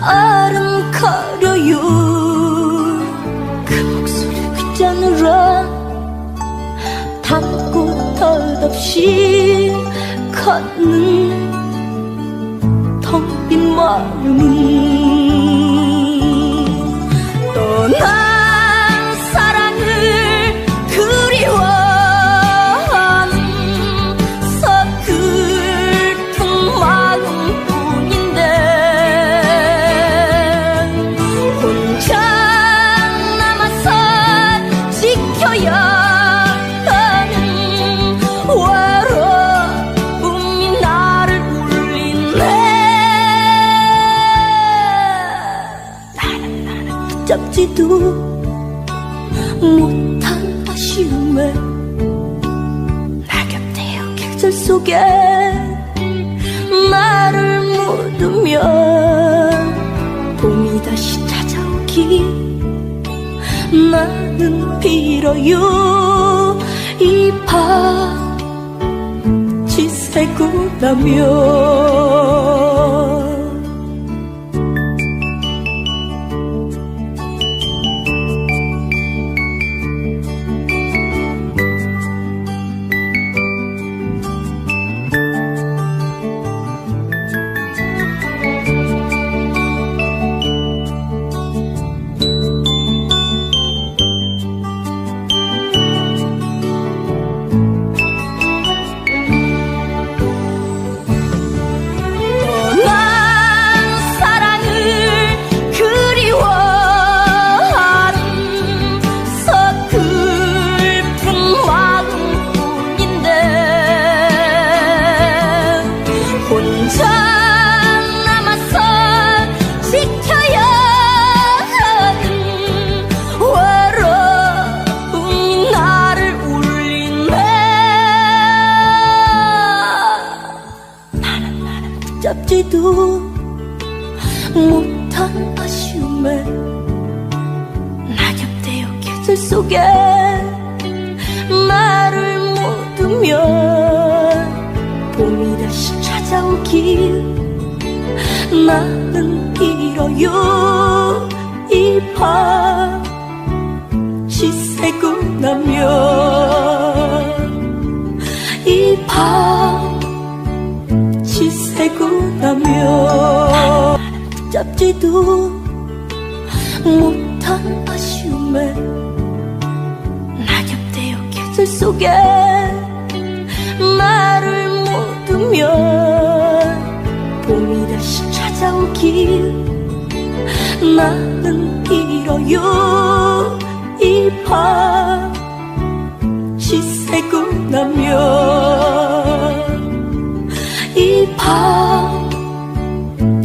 아름거려요. 그 목소리 귓잔으로 담고 덧없이 걷는 텅 빈 마음은 떠난 사랑을 그리워하는 서글픈 마음뿐인데 혼자 남아서 지켜야 하는 외로움이 나를 울리네. 나는 붙잡지도 못한 아쉬움에 낙엽대요 계절 속에 나를 묻으며 봄이 다시 찾아오기 나는 빌어요. 이 밤 지새고 나면 잡지도 못한 아쉬움에 낙엽대요 계절 속에 나를 묻으며 봄이 다시 찾아오길 나는 빌어요. 이 밤 지새고 나면 이 밤 지새고 나면 붙잡지도 못한 아쉬움에 낙엽대요 계절 속에 나를 묻으며 봄이 다시 찾아오길 나는 빌어요. 이 밤 지새고 나면 이 밤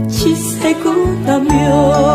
지새고 나면